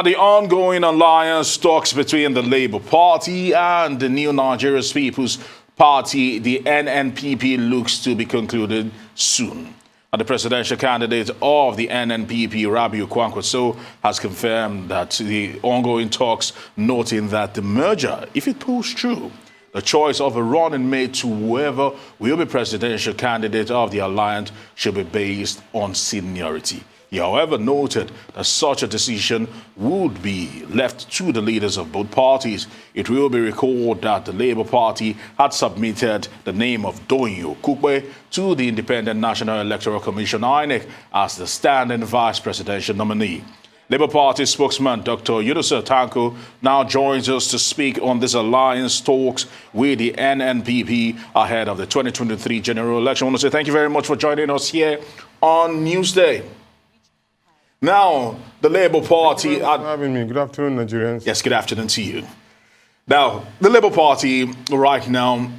The ongoing alliance talks between the Labour Party and the New Nigerian People's Party, the NNPP, looks to be concluded soon. The presidential candidate of the NNPP, Rabiu Kwankwaso, has confirmed that the ongoing talks, noting that the merger, if it pulls through, the choice of a running mate to whoever will be presidential candidate of the alliance should be based on seniority. He, however, noted that such a decision would be left to the leaders of both parties. It will be recalled that the Labour Party had submitted the name of Doyin Okukwe to the Independent National Electoral Commission, INEC, as the standing vice presidential nominee. Labour Party spokesman Dr. Yunusa Tanko now joins us to speak on this alliance talks with the NNPP ahead of the 2023 general election. I want to say thank you very much for joining us here on Newsday. Now, the Labour Party... Thank you for having me. Good afternoon, Nigerians. Yes, good afternoon to you. Now, the Labour Party right now,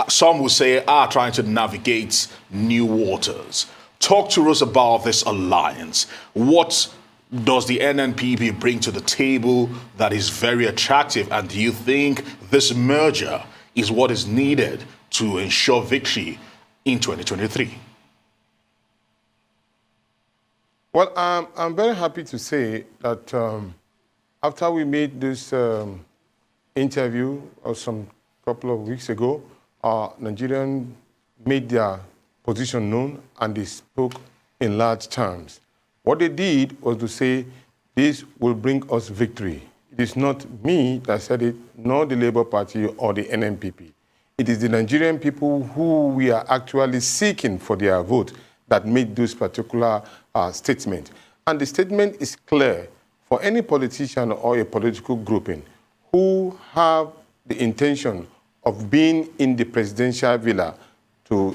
some will say, are trying to navigate new waters. Talk to us about this alliance. What does the NNPP bring to the table that is very attractive? And do you think this merger is what is needed to ensure victory in 2023? Well, I'm very happy to say that after we made this interview some couple of weeks ago, Nigerians made their position known and they spoke in large terms. What they did was to say, this will bring us victory. It is not me that said it, nor the Labour Party or the NNPP. It is the Nigerian people who we are actually seeking for their vote that made this particular statement. And the statement is clear for any politician or a political grouping who have the intention of being in the presidential villa to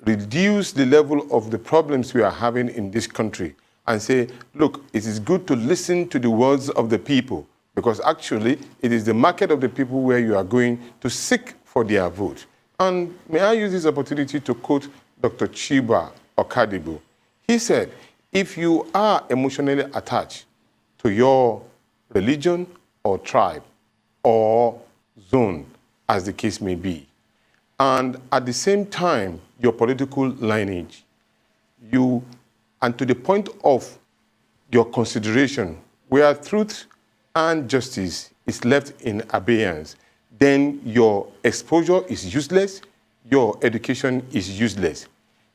reduce the level of the problems we are having in this country and say, look, it is good to listen to the words of the people, because actually it is the market of the people where you are going to seek for their vote. And may I use this opportunity to quote Dr. Chiba Okadibo. He said, if you are emotionally attached to your religion or tribe or zone, as the case may be, and at the same time, your political lineage, and to the point of your consideration, where truth and justice is left in abeyance, then your exposure is useless, your education is useless.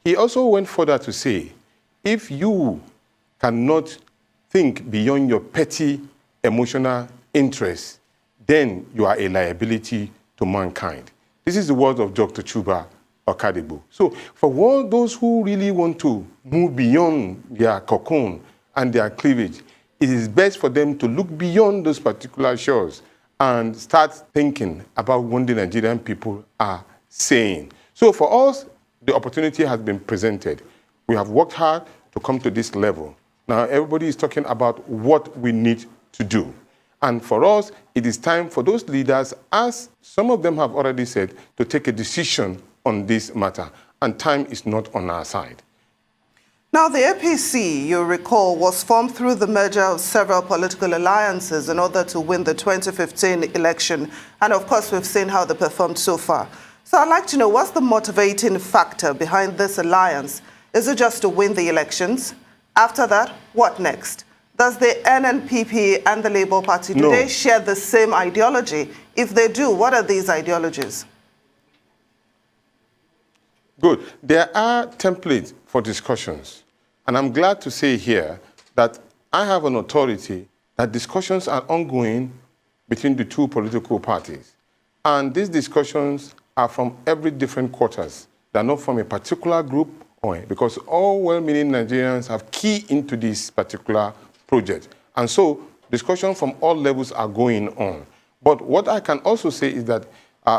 He also went further to say, if you cannot think beyond your petty emotional interests, then you are a liability to mankind. This is the words of Dr. Chuba Okadibo. So for all those who really want to move beyond their cocoon and their cleavage, it is best for them to look beyond those particular shores and start thinking about what the Nigerian people are saying. So for us, the opportunity has been presented. We have worked hard to come to this level. Now everybody is talking about what we need to do. And for us, it is time for those leaders, as some of them have already said, to take a decision on this matter. And time is not on our side. Now, the APC, you recall, was formed through the merger of several political alliances in order to win the 2015 election. And of course, we've seen how they performed so far. So I'd like to know, what's the motivating factor behind this alliance? Is it just to win the elections? After that, what next? Does the NNPP and the Labour Party, do they share the same ideology? If they do, what are these ideologies? Good. There are templates for discussions. And I'm glad to say here that I have an authority that discussions are ongoing between the two political parties. And these discussions are from every different quarters. They're not from a particular group, because all well-meaning Nigerians have key into this particular project. And so discussions from all levels are going on. But what I can also say is that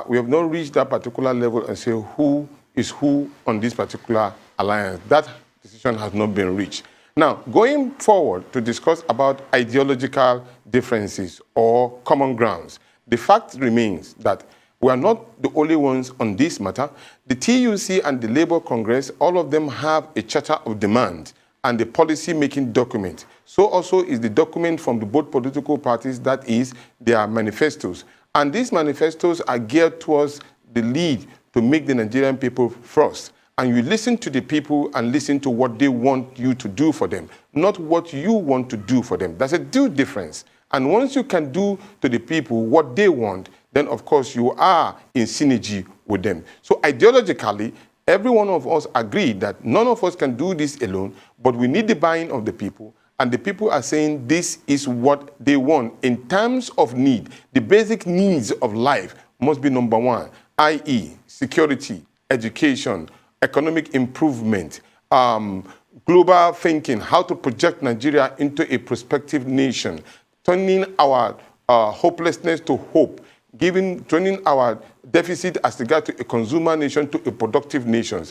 we have not reached that particular level and say who is who on this particular alliance. That decision has not been reached. Now, going forward to discuss about ideological differences or common grounds, the fact remains that we are not the only ones on this matter. The TUC and the Labour Congress, all of them have a charter of demand and the policy-making document. So also is the document from the both political parties, that is their manifestos. And these manifestos are geared towards the lead to make the Nigerian people first. And you listen to the people and listen to what they want you to do for them, not what you want to do for them. There's a due difference. And once you can do to the people what they want, then of course you are in synergy with them. So ideologically, every one of us agree that none of us can do this alone, but we need the buy-in of the people. And the people are saying this is what they want. In terms of need, the basic needs of life must be number one, i.e. security, education, economic improvement, global thinking, how to project Nigeria into a prospective nation, turning our hopelessness to hope, turning our deficit as regards to a consumer nation to a productive nation.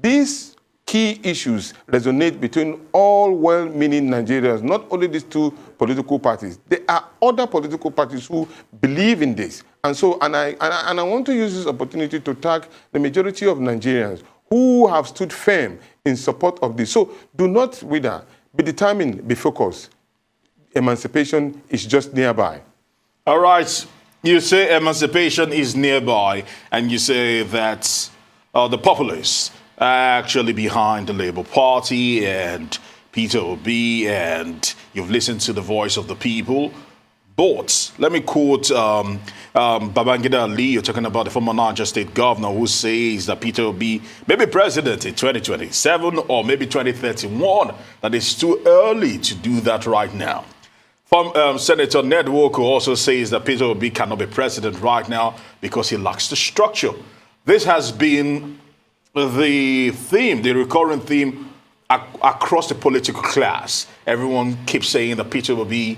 These key issues resonate between all well-meaning Nigerians, not only these two political parties. There are other political parties who believe in this. And so, I want to use this opportunity to thank the majority of Nigerians who have stood firm in support of this. So do not wither, be determined, be focused. Emancipation is just nearby. All right. You say emancipation is nearby, and you say that the populace are actually behind the Labour Party and Peter Obi, and you've listened to the voice of the people. But let me quote Babangida Ali. You're talking about the former Niger State governor, who says that Peter Obi may be president in 2027 or maybe 2031. That it's too early to do that right now. From Senator Ned Walker also says that Peter Obi cannot be president right now because he lacks the structure. This has been the theme, the recurring theme across the political class. Everyone keeps saying that Peter Obi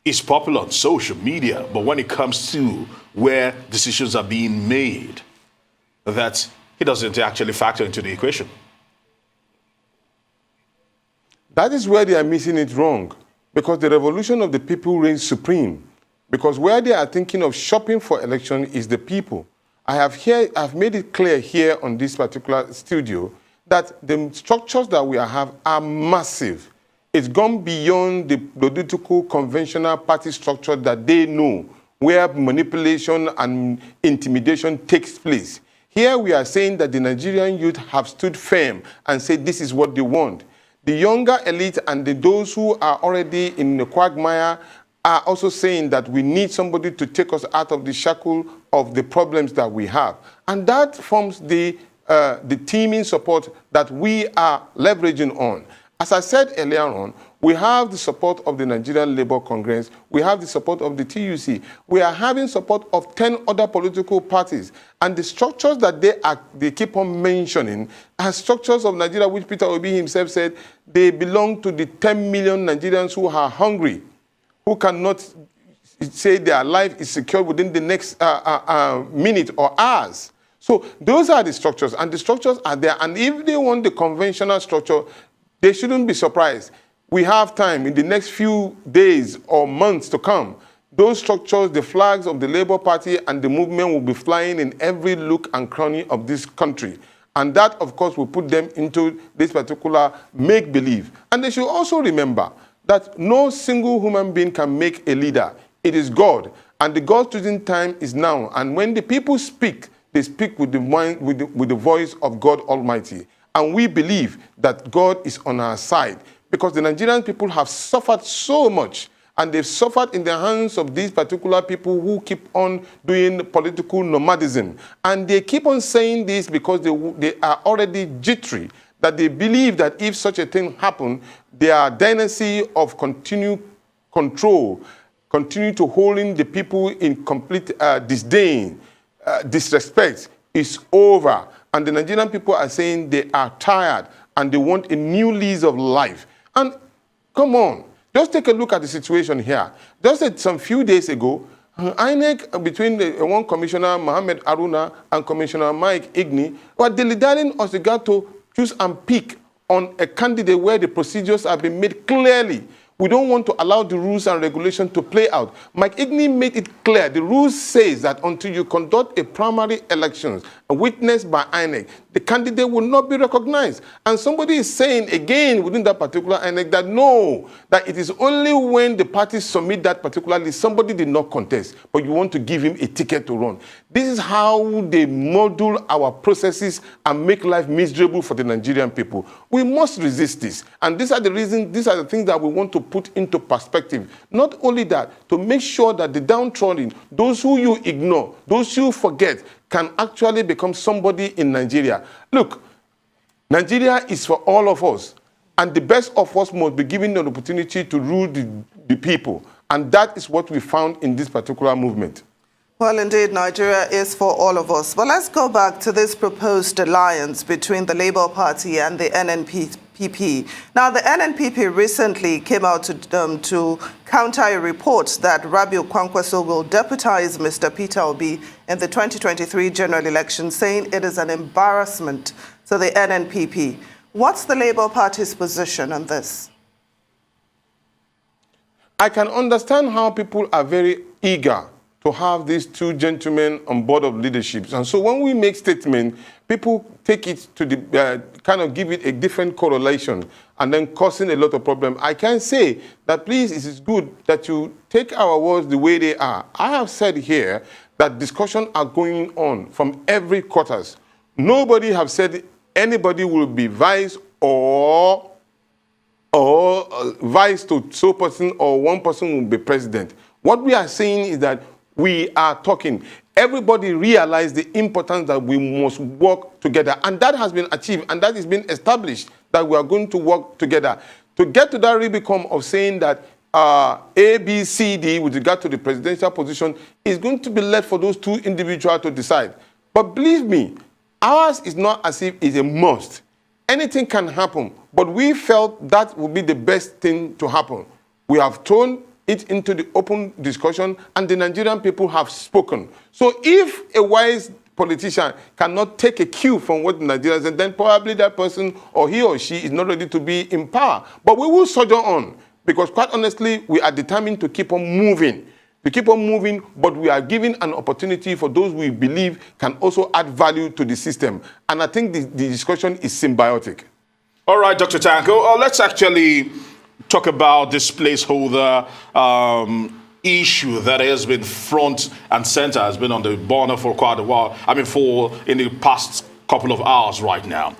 is popular on social media, but when it comes to where decisions are being made, that he doesn't actually factor into the equation. That is where they are missing it wrong, because the revolution of the people reigns supreme. Because where they are thinking of shopping for election is the people. I've made it clear here on this particular studio that the structures that we have are massive. It's gone beyond the political conventional party structure that they know, where manipulation and intimidation takes place. Here we are saying that the Nigerian youth have stood firm and said this is what they want. The younger elite and those who are already in the quagmire are also saying that we need somebody to take us out of the shackle of the problems that we have. And that forms the teaming support that we are leveraging on. As I said earlier on, we have the support of the Nigerian Labour Congress. We have the support of the TUC. We are having support of 10 other political parties. And the structures that they keep on mentioning are structures of Nigeria, which Peter Obi himself said they belong to the 10 million Nigerians who are hungry, who cannot say their life is secure within the next minute or hours. So those are the structures, and the structures are there. And if they want the conventional structure, they shouldn't be surprised. We have time in the next few days or months to come. Those structures, the flags of the Labour Party and the movement will be flying in every nook and cranny of this country. And that, of course, will put them into this particular make-believe. And they should also remember that no single human being can make a leader. It is God. And the God-choosing time is now. And when the people speak, they speak with the voice of God Almighty. And we believe that God is on our side, because the Nigerian people have suffered so much, and they've suffered in the hands of these particular people who keep on doing political nomadism. And they keep on saying this because they are already jittery, that they believe that if such a thing happened, their dynasty of continued control, continue to holding the people in complete disdain, disrespect, is over. And the Nigerian people are saying they are tired and they want a new lease of life. And come on, just take a look at the situation here. Just some few days ago, INEC, between one commissioner, Mohammed Aruna, and Commissioner Mike Igni, were deliberating as regard to choose and pick on a candidate where the procedures have been made clearly, We don't want to allow the rules and regulations to play out. Mike Igni made it clear. The rules says that until you conduct a primary elections witnessed by INEC, the candidate will not be recognized. And somebody is saying again within that particular INEC that no, that it is only when the parties submit that particular list, somebody did not contest, but you want to give him a ticket to run. This is how they model our processes and make life miserable for the Nigerian people. We must resist this. And these are the reasons, these are the things that we want to put into perspective. Not only that, to make sure that the downtrodden, those who you ignore, those you forget, can actually become somebody in Nigeria. Look, Nigeria is for all of us, and the best of us must be given an opportunity to rule the people. And that is what we found in this particular movement. Well, indeed, Nigeria is for all of us. But let's go back to this proposed alliance between the Labour Party and the NNPP. Now, the NNPP recently came out to counter a report that Rabiu Kwankwaso will deputize Mr. Peter Obi in the 2023 general election, saying it is an embarrassment to the NNPP. What's the Labour Party's position on this? I can understand how people are very eager to have these two gentlemen on board of leadership. And so when we make statements, people take it to the, kind of give it a different correlation and then causing a lot of problems. I can say that please, it is good that you take our words the way they are. I have said here that discussions are going on from every quarters. Nobody have said anybody will be vice or vice to so person or one person will be president. What we are saying is that we are talking. Everybody realize the importance that we must work together. And that has been achieved, and that has been established, that we are going to work together. To get to that Rubicon of saying that A, B, C, D, with regard to the presidential position, is going to be left for those two individuals to decide. But believe me, ours is not as if it's a must. Anything can happen, but we felt that would be the best thing to happen. We have thrown it into the open discussion, and the Nigerian people have spoken. So if a wise politician cannot take a cue from what the Nigerians, and then probably that person or he or she is not ready to be in power. But we will soldier on, because quite honestly, we are determined to keep on moving. We keep on moving, but we are giving an opportunity for those we believe can also add value to the system. And I think the discussion is symbiotic. All right, Dr. Tanko, let's actually talk about this placeholder issue that has been front and center, has been on the burner for quite a while. I mean, in the past couple of hours right now.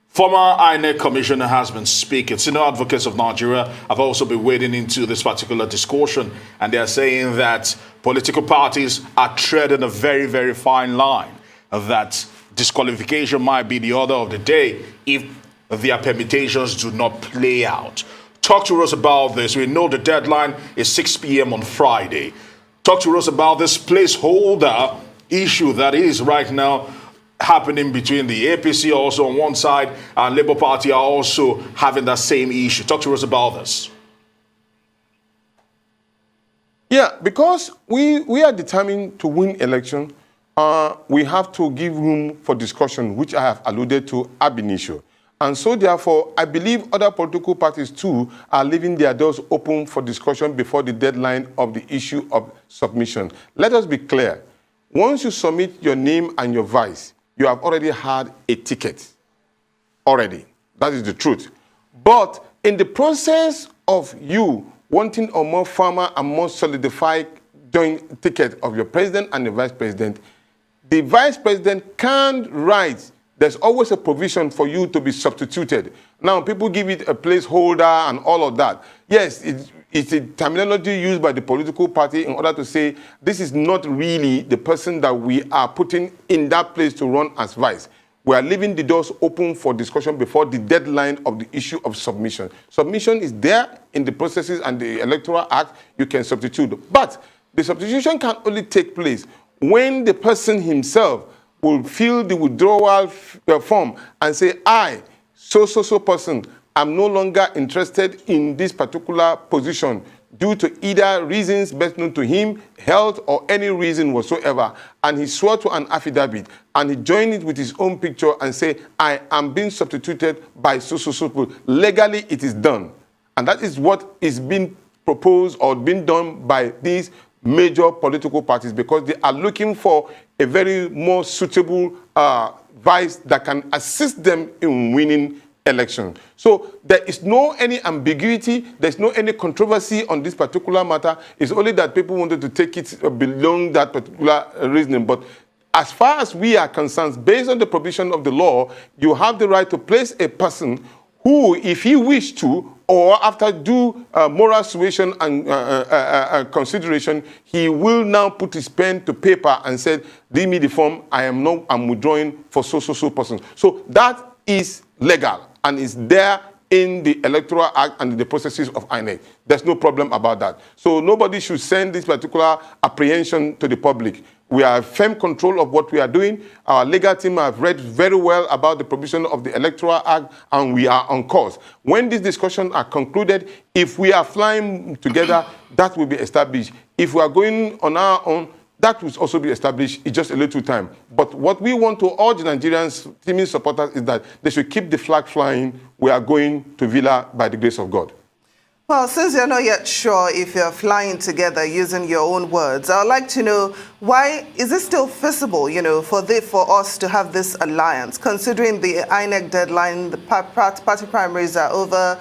Former INEC commissioner has been speaking. Senior advocates of Nigeria have also been wading into this particular discussion, and they're saying that political parties are treading a very, very fine line, that disqualification might be the order of the day if their permutations do not play out. Talk to us about this. We know the deadline is 6 p.m. on Friday. Talk to us about this placeholder issue that is right now happening between the APC also on one side and Labour Party are also having that same issue. Talk to us about this. Yeah, because we are determined to win election, we have to give room for discussion, which I have alluded to ab initio. And so, therefore, I believe other political parties, too, are leaving their doors open for discussion before the deadline of the issue of submission. Let us be clear. Once you submit your name and your vice, you have already had a ticket. Already. That is the truth. But in the process of you wanting a more firmer and more solidified joint ticket of your president and the vice president can write. There's always a provision for you to be substituted. Now, people give it a placeholder and all of that. Yes, it's a terminology used by the political party in order to say this is not really the person that we are putting in that place to run as vice. We are leaving the doors open for discussion before the deadline of the issue of submission. Submission is there in the processes and the Electoral Act. You can substitute. But the substitution can only take place when the person himself will fill the withdrawal form and say, I, so person, I'm no longer interested in this particular position due to either reasons best known to him, health, or any reason whatsoever. And he swore to an affidavit, and he joined it with his own picture and say, I am being substituted by so. Legally, it is done. And that is what is being proposed or being done by these major political parties, because they are looking for a very more suitable vice that can assist them in winning elections. So there is no any ambiguity, there's no any controversy on this particular matter. It's only that people wanted to take it beyond that particular reasoning. But as far as we are concerned, based on the provision of the law, you have the right to place a person who, if he wished to, or after due moral suasion and consideration, he will now put his pen to paper and said, "Give me the form. I'm withdrawing for so person." So that is legal and is there in the Electoral Act and the processes of INEC. There's no problem about that. So nobody should send this particular apprehension to the public. We have firm control of what we are doing. Our legal team have read very well about the provision of the Electoral Act, and we are on course. When these discussions are concluded, if we are flying together, that will be established. If we are going on our own, that will also be established in just a little time. But what we want to urge Nigerians, teaming supporters, is that they should keep the flag flying. We are going to Villa by the grace of God. Well, since you're not yet sure if you're flying together, using your own words, I'd like to know, why is it still feasible, for us to have this alliance, considering the INEC deadline, the party primaries are over,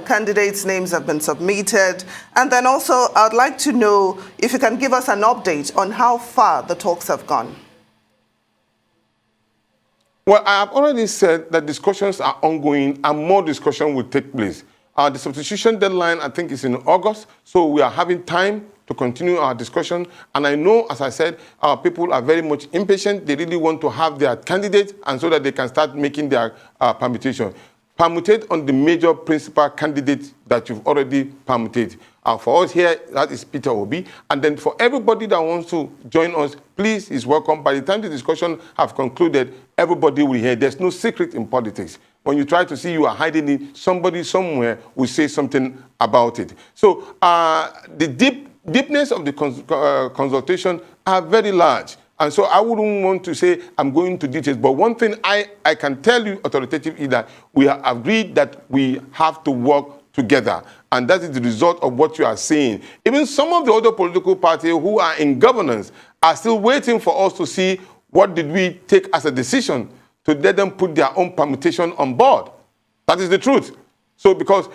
candidates' names have been submitted, and then also I'd like to know if you can give us an update on how far the talks have gone. Well, I have already said that discussions are ongoing and more discussion will take place. The substitution deadline, I think, is in August, so we are having time to continue our discussion. And I know, as I said, our people are very much impatient. They really want to have their candidate, and so that they can start making their permutation. Permutate on the major principal candidate that you've already permuted. For us here, that is Peter Obi. And then for everybody that wants to join us, please, is welcome. By the time the discussion have concluded, everybody will hear. There's no secret in politics. When you try to see you are hiding it, somebody somewhere will say something about it. So the deepness of the consultation are very large. And so I wouldn't want to say I'm going to details. But one thing I can tell you authoritatively is that we have agreed that we have to work together. And that is the result of what you are saying. Even some of the other political parties who are in governance are still waiting for us to see what did we take as a decision to let them put their own permutation on board. That is the truth. So because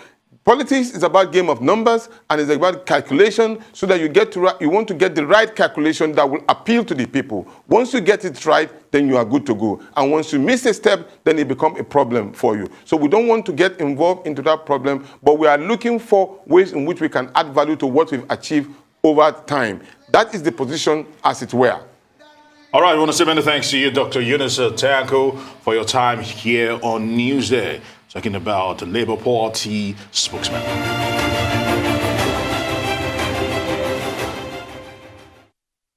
politics is about game of numbers and it's about calculation, so that you want to get the right calculation that will appeal to the people. Once you get it right, then you are good to go. And once you miss a step, then it becomes a problem for you. So we don't want to get involved into that problem, but we are looking for ways in which we can add value to what we've achieved over time. That is the position, as it were. All right, I want to say many thanks to you, Dr. Yunusa Tanko, for your time here on Newsday, talking about the Labour Party spokesman.